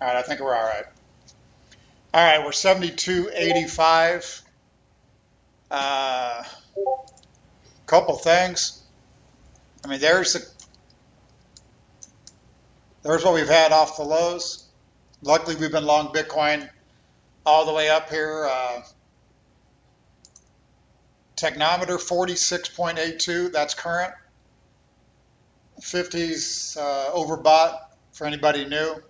All right, I think we're all right. All right, we're 72.85. Couple things. I mean, there's what we've had off the lows. Luckily, we've been long Bitcoin all the way up here. Technometer 46.82. That's current. 50's overbought for anybody new.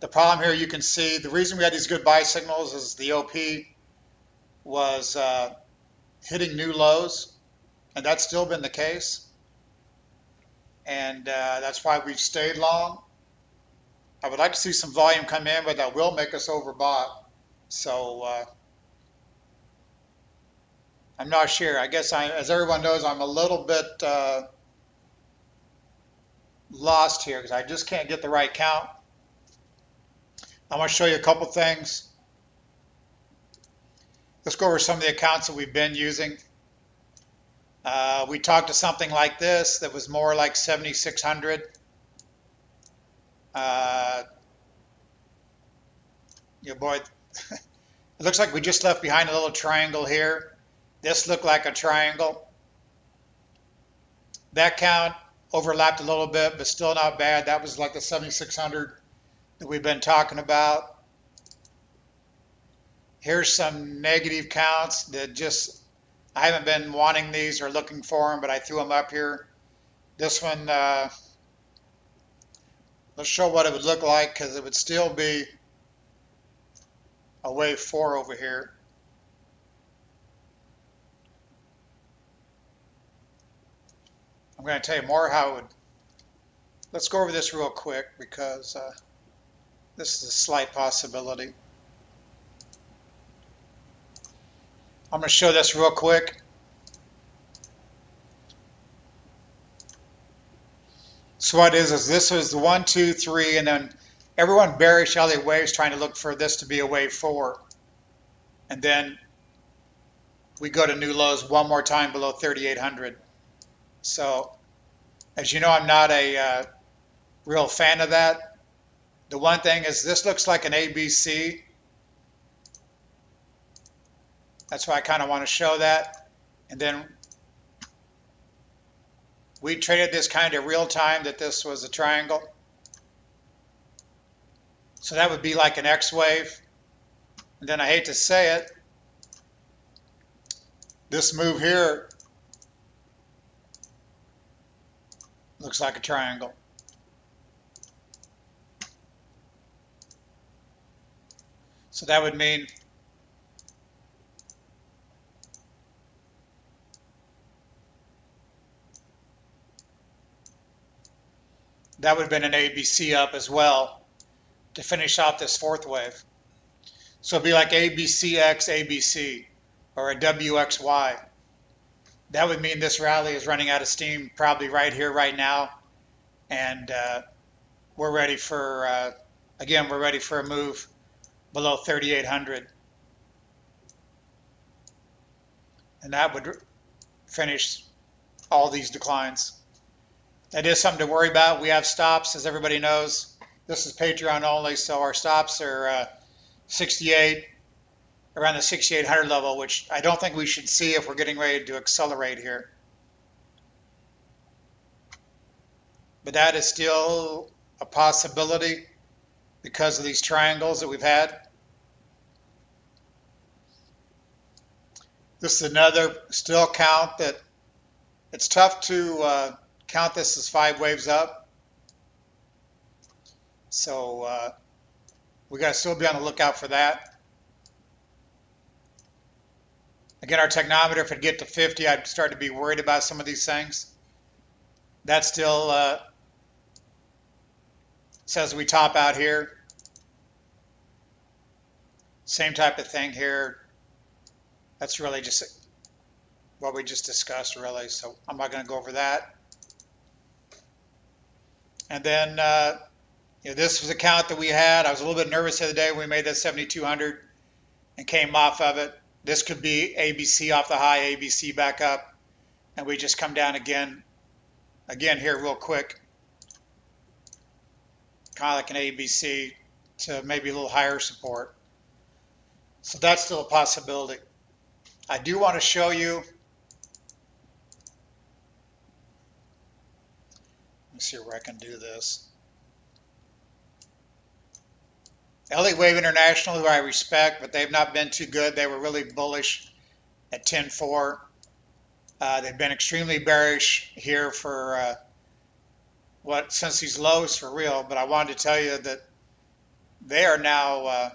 The problem here, you can see the reason we had these good buy signals is the OP was hitting new lows, and that's still been the case. And that's why we've stayed long. I would like to see some volume come in, but that will make us overbought. So I'm not sure. I guess as everyone knows, I'm a little bit lost here because I just can't get the right count. I want to show you a couple things. Let's go over some of the accounts that we've been using. We talked to something like this that was more like 7,600. Boy, it looks like we just left behind a little triangle here. This looked like a triangle. That count overlapped a little bit, but still not bad. That was like the 7,600 that we've been talking about. Here's some negative counts that I haven't been wanting these or looking for them, but I threw them up here. This one, let's show what it would look like because it would still be a wave 4 over here. I'm going to tell you more how it would. Let's go over this real quick because this is a slight possibility. I'm going to show this real quick. So what it is this was the 1, 2, 3, and then everyone bearish Elliott Waves trying to look for this to be a wave 4. And then we go to new lows one more time below 3,800. So as you know, I'm not a real fan of that. The one thing is this looks like an ABC. That's why I kind of want to show that. And then we traded this kind of real time that this was a triangle. So that would be like an X wave. And then I hate to say it, this move here looks like a triangle. So that would mean that would have been an ABC up as well to finish off this fourth wave. So it'd be like ABCX, ABC, or a WXY. That would mean this rally is running out of steam probably right here, right now. And we're ready for, again, we're ready for a move below 3,800. And that would finish all these declines. That is something to worry about. We have stops, as everybody knows. This is Patreon only, so our stops are 68, around the 6,800 level, which I don't think we should see if we're getting ready to accelerate here. But that is still a possibility because of these triangles that we've had. This is another still count that it's tough to count this as 5 waves up. So we got to still be on the lookout for that. Again, our technometer, if it get to 50, I'd start to be worried about some of these things. That still says we top out here. Same type of thing here. That's really just what we just discussed, really. So I'm not going to go over that. And then this was a count that we had. I was a little bit nervous the other day when we made that 7,200 and came off of it. This could be ABC off the high, ABC back up, and we just come down again here real quick. kind of like an ABC to maybe a little higher support. So that's still a possibility. I do want to show you, let me see where I can do this. Elliott Wave International, who I respect, but they've not been too good. They were really bullish at 10.4. They've been extremely bearish here for since these lows for real. But I wanted to tell you that they are now,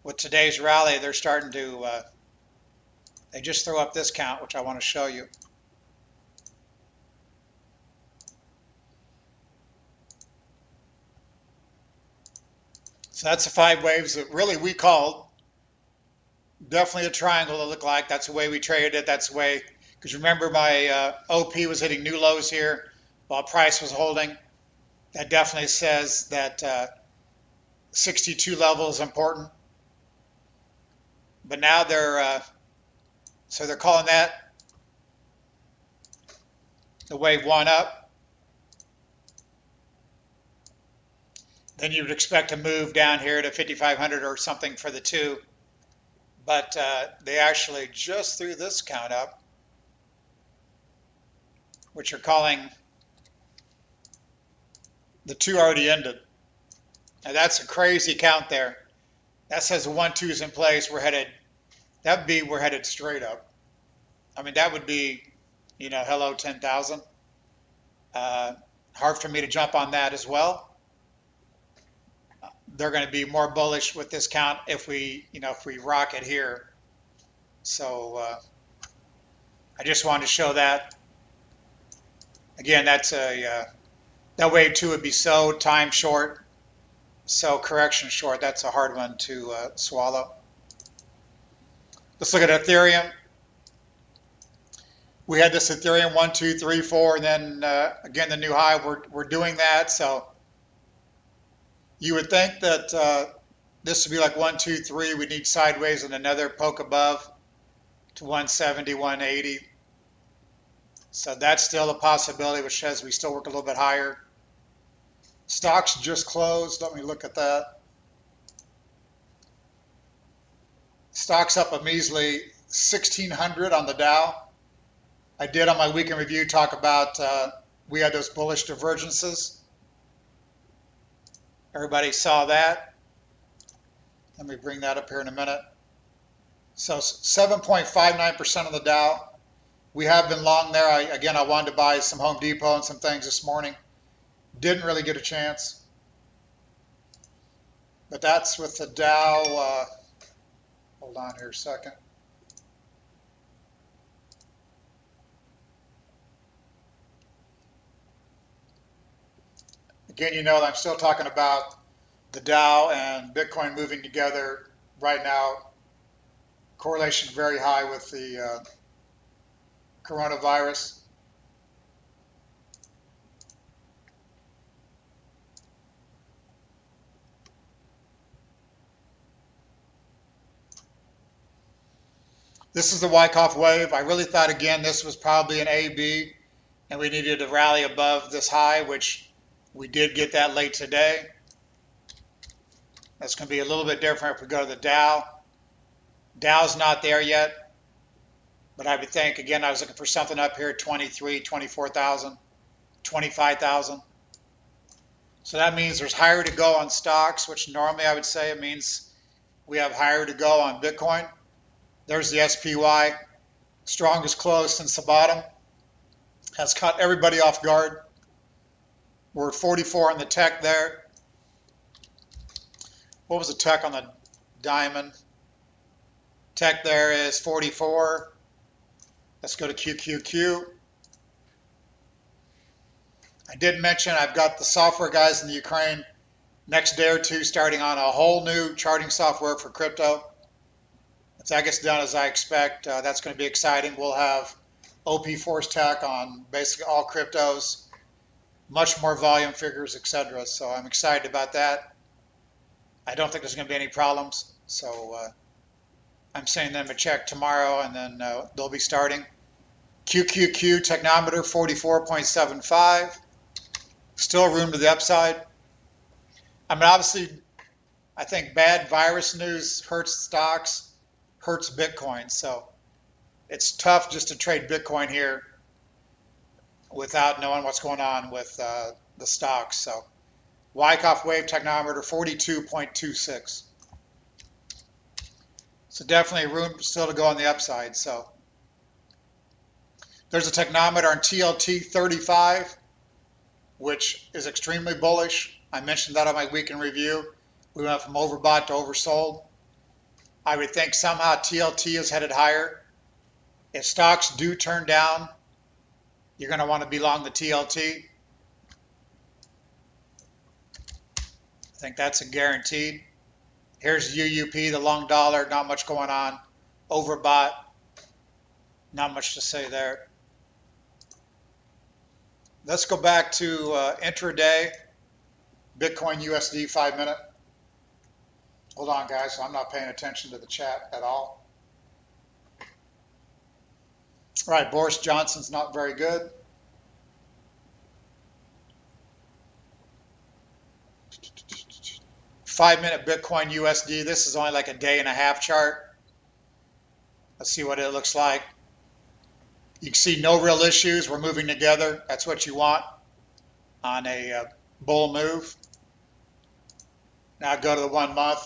with today's rally, they're starting to, they just throw up this count, which I want to show you. So that's the 5 waves that really we called. Definitely a triangle to look like. That's the way we traded it. That's the way, because remember my OP was hitting new lows here while price was holding. That definitely says that 62 level is important. But now so they're calling that the wave 1 up. Then you would expect to move down here to 5,500 or something for the 2. But they actually just threw this count up, which are calling the 2 already ended. Now that's a crazy count there. That says the 1-2 is in place. We're headed straight up. I mean, that would be, hello 10,000. Hard for me to jump on that as well. They're going to be more bullish with this count if we rock it here. So I just wanted to show that. Again, that's that wave 2 would be so time short, so correction short. That's a hard one to swallow. Let's look at Ethereum. We had this Ethereum 1, 2, 3, 4, and then again the new high. We're doing that. So you would think that this would be like 1, 2, 3. We need sideways and another poke above to 170, 180. So that's still a possibility, which says we still work a little bit higher. Stocks just closed. Let me look at that. Stocks up a measly 1,600 on the Dow. I did on my weekend review talk about we had those bullish divergences. Everybody saw that. Let me bring that up here in a minute. So 7.59% on the Dow. We have been long there. I wanted to buy some Home Depot and some things this morning. Didn't really get a chance. But that's with the Dow. Hold on here a second. Again, I'm still talking about the Dow and Bitcoin moving together right now. Correlation very high with the coronavirus. This is the Wyckoff wave. I really thought, again, this was probably an AB, and we needed to rally above this high, which we did get that late today. That's going to be a little bit different if we go to the Dow. Dow's not there yet, but I would think, again, I was looking for something up here, 23, 24,000, 25,000. So that means there's higher to go on stocks, which normally I would say it means we have higher to go on Bitcoin. There's the SPY, strongest close since the bottom. Has caught everybody off guard. We're at 44 on the tech there. What was the tech on the diamond? Tech there is 44. Let's go to QQQ. I did mention I've got the software guys in the Ukraine next day or two starting on a whole new charting software for crypto. If that gets done as I expect, that's going to be exciting. We'll have OP Force Tech on basically all cryptos, much more volume figures, etc. So I'm excited about that. I don't think there's going to be any problems. So I'm sending them a check tomorrow, and then they'll be starting. QQQ technometer 44.75. Still room to the upside. I mean, obviously, I think bad virus news hurts stocks, hurts Bitcoin. So it's tough just to trade Bitcoin here without knowing what's going on with the stocks. So Wyckoff Wave technometer 42.26. So definitely room still to go on the upside. So there's a technometer on TLT 35, which is extremely bullish. I mentioned that on my weekend review. We went from overbought to oversold. I would think somehow TLT is headed higher. If stocks do turn down, you're going to want to be long the TLT. I think that's a guaranteed. Here's UUP, the long dollar, not much going on. Overbought, not much to say there. Let's go back to intraday, Bitcoin USD 5-minute. Hold on, guys, I'm not paying attention to the chat at all. All right, Boris Johnson's not very good. Five-minute Bitcoin USD. This is only like a day and a half chart. Let's see what it looks like. You can see no real issues. We're moving together. That's what you want on a bull move. Now go to the 1 month.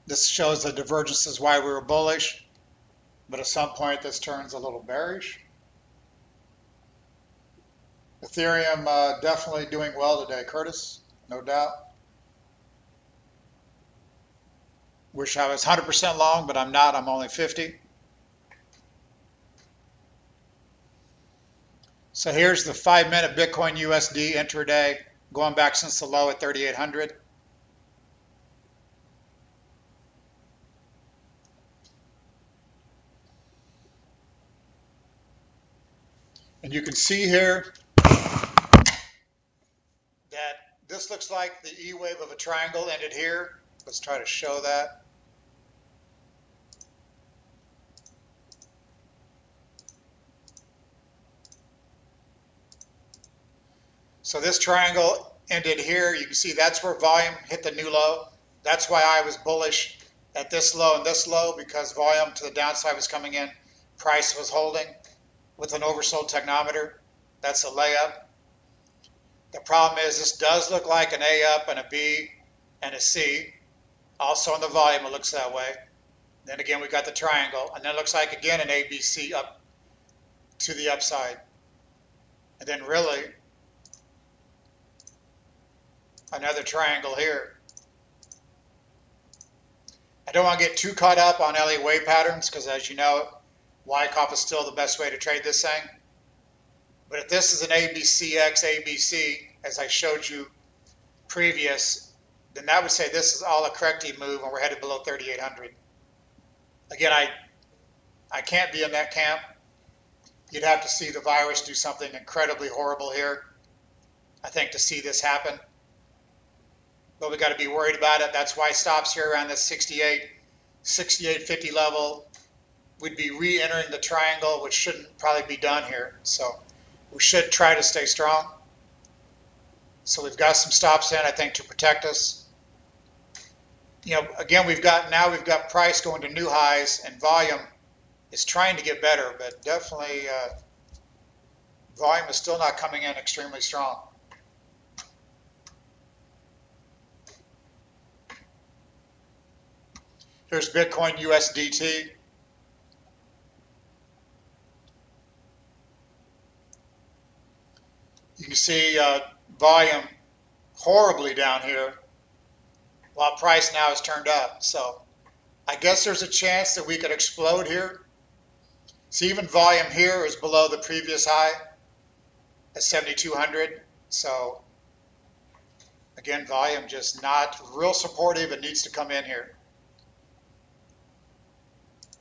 This shows the divergences why we were bullish, but at some point this turns a little bearish. Ethereum definitely doing well today, Curtis, no doubt. Wish I was 100% long, but I'm not. I'm only 50. So here's the 5-minute Bitcoin USD intraday, going back since the low at 3,800. And you can see here that this looks like the E wave of a triangle ended here. Let's try to show that. So this triangle ended here. You can see that's where volume hit the new low. That's why I was bullish at this low and this low, because volume to the downside was coming in. Price was holding with an oversold technometer. That's a layup. The problem is this does look like an A up and a B and a C. Also on the volume it looks that way. Then again we got the triangle, and then it looks like again an A, B, C up to the upside. And then really another triangle here. I don't want to get too caught up on Elliott Wave patterns because, as you know, Wyckoff is still the best way to trade this thing. But if this is an ABCX, ABC, as I showed you previous, then that would say this is all a corrective move and we're headed below 3,800. Again, I can't be in that camp. You'd have to see the virus do something incredibly horrible here, I think, to see this happen. But we got to be worried about it. That's why stops here around this 68.50 level. We'd be re-entering the triangle, which shouldn't probably be done here. So we should try to stay strong. So we've got some stops in, I think, to protect us. You know, again, we've got price going to new highs, and volume is trying to get better, but definitely volume is still not coming in extremely strong. Here's Bitcoin USDT. You can see volume horribly down here, while price now is turned up. So I guess there's a chance that we could explode here. See, even volume here is below the previous high at 7,200. So again, volume just not real supportive. It needs to come in here.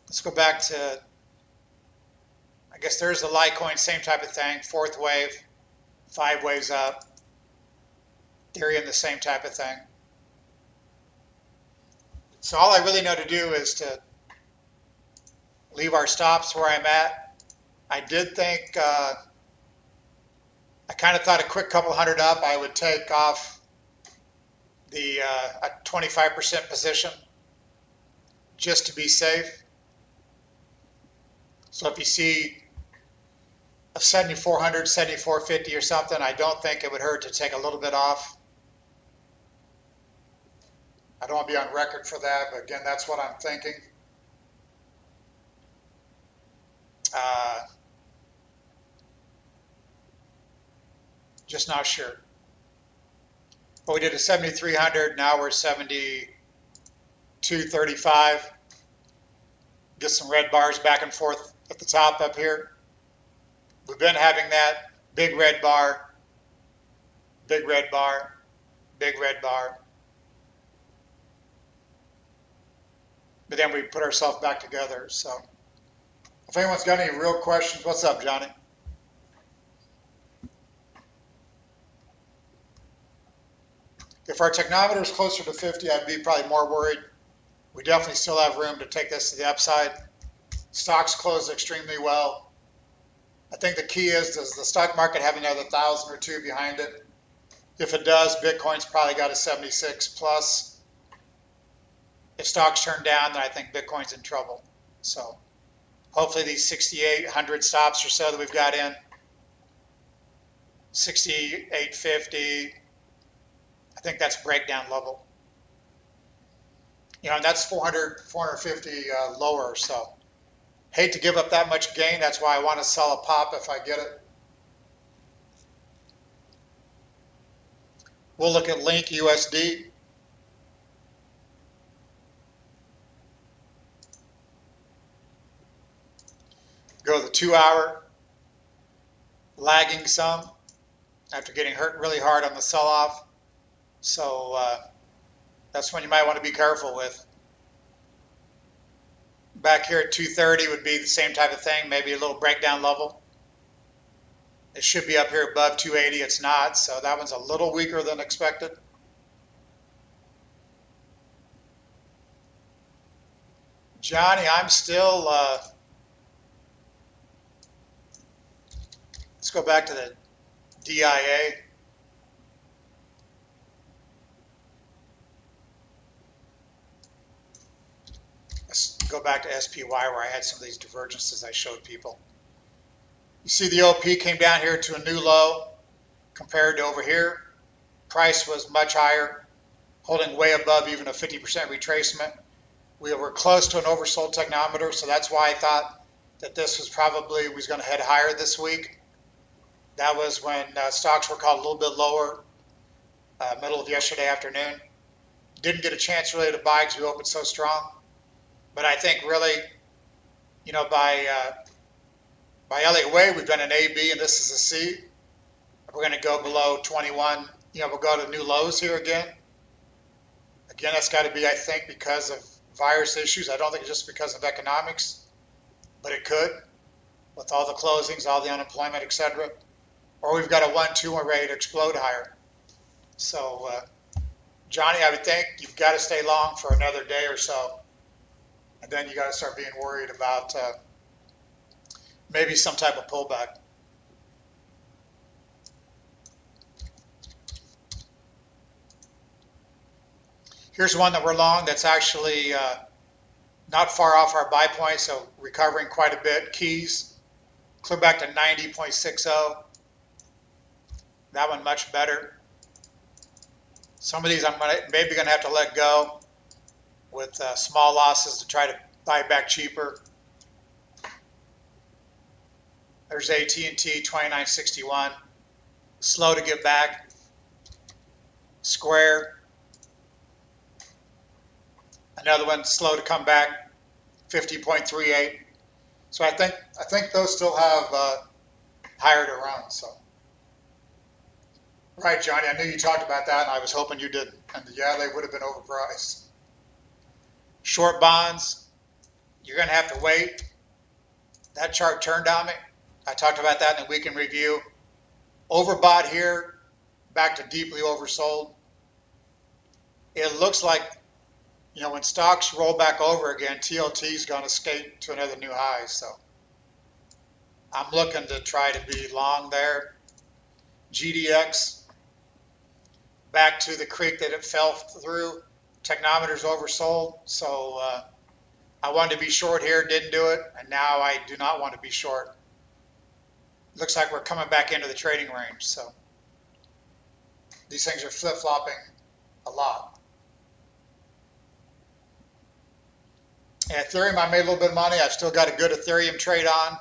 Let's go back to, I guess there's the Litecoin, same type of thing, 4th wave, 5 waves up. Ethereum, the same type of thing. So all I really know to do is to leave our stops where I'm at. I did think, I kind of thought a quick couple hundred up, I would take off the a 25% position just to be safe. So if you see a 7,400, 7,450 or something, I don't think it would hurt to take a little bit off. I don't want to be on record for that, but again, that's what I'm thinking. Just not sure. But we did a 7,300, now we're 72.35. Get some red bars back and forth at the top up here. We've been having that big red bar, big red bar, big red bar. But then we put ourselves back together. So if anyone's got any real questions, what's up, Johnny? If our technometer is closer to 50, I'd be probably more worried. We definitely still have room to take this to the upside. Stocks closed extremely well. I think the key is, does the stock market have another 1,000 or two behind it? If it does, Bitcoin's probably got a 76 plus. If stocks turn down, then I think Bitcoin's in trouble. So hopefully these 6,800 stops or so that we've got in, 6,850, I think that's breakdown level. You know, and that's 400, 450 lower. So hate to give up that much gain. That's why I want to sell a pop if I get it. We'll look at Link USD. Go the 2 hour, lagging some after getting hurt really hard on the sell-off. So that's when you might want to be careful with. Back here at 230 would be the same type of thing, maybe a little breakdown level. It should be up here above 280. It's not, so that one's a little weaker than expected. Johnny, I'm still, let's go back to the DIA. Let's go back to SPY where I had some of these divergences I showed people. You see the OP came down here to a new low compared to over here. Price was much higher, holding way above even a 50% retracement. We were close to an oversold technometer, so that's why I thought that this was probably was going to head higher this week. That was when stocks were called a little bit lower, middle of yesterday afternoon. Didn't get a chance really to buy because we opened so strong. But I think really, you know, by Elliott Wave, we've done an A, B, and this is a C. We're going to go below 21. You know, we'll go to new lows here again. Again, that's got to be, I think, because of virus issues. I don't think it's just because of economics, but it could, with all the closings, all the unemployment, etc. Or we've got a 1-2 ready to explode higher. So, Johnny, I would think you've got to stay long for another day or so. And then you got to start being worried about maybe some type of pullback. Here's one that we're long that's actually not far off our buy point, so recovering quite a bit. Keys, clear back to 90.60. That one much better. Some of these I'm maybe going to have to let go with small losses to try to buy back cheaper. There's AT&T 29.61. Slow to get back. Square. Another one slow to come back. 50.38. So I think those still have higher to run. So. Right, Johnny. I knew you talked about that, and I was hoping you didn't. And yeah, they would have been overpriced. Short bonds, you're going to have to wait. That chart turned on me. I talked about that in the weekend review. Overbought here, back to deeply oversold. It looks like, you know, when stocks roll back over again, TLT is going to skate to another new high. So I'm looking to try to be long there. GDX, back to the creek that it fell through. Technometer's oversold, so I wanted to be short here, didn't do it, and now I do not want to be short. Looks like we're coming back into the trading range, so these things are flip-flopping a lot. And Ethereum, I made a little bit of money. I've still got a good Ethereum trade on.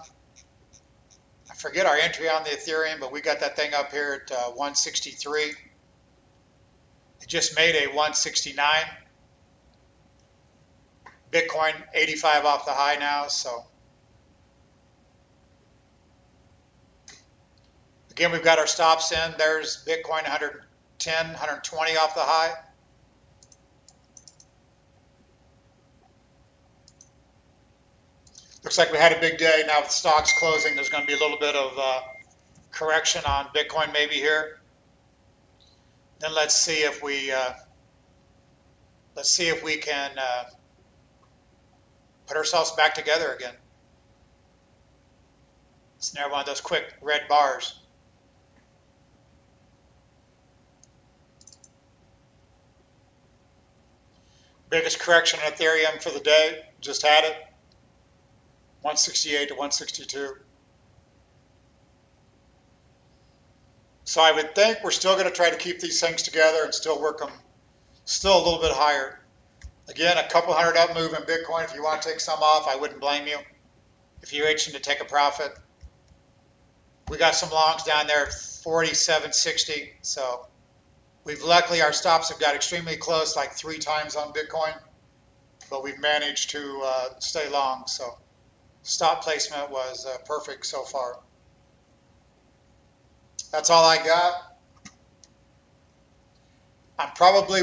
I forget our entry on the Ethereum, but we got that thing up here at 163. It just made a 169. Bitcoin 85 off the high now, so again, we've got our stops in. There's Bitcoin 110, 120 off the high. Looks like we had a big day. Now with stocks closing, there's going to be a little bit of correction on Bitcoin maybe here. Then let's see if we can put ourselves back together again. It's never one of those quick red bars. Biggest correction in Ethereum for the day. Just had it. 168 to 162. So I would think we're still going to try to keep these things together and still work them still a little bit higher. Again, a couple hundred up move in Bitcoin. If you want to take some off, I wouldn't blame you. If you're itching to take a profit. We got some longs down there at 47.60. So luckily our stops have got extremely close, like 3 times on Bitcoin, but we've managed to stay long. So stop placement was perfect so far. That's all I got.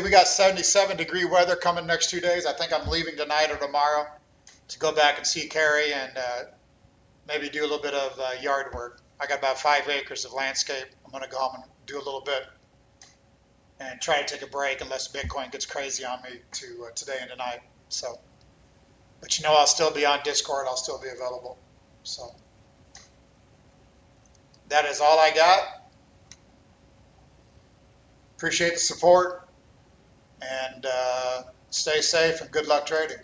We got 77-degree weather coming next 2 days. I think I'm leaving tonight or tomorrow to go back and see Carrie and maybe do a little bit of yard work. I got about 5 acres of landscape. I'm going to go home and do a little bit and try to take a break unless Bitcoin gets crazy on me today and tonight. So, but I'll still be on Discord. I'll still be available. So that is all I got. Appreciate the support and stay safe and good luck trading.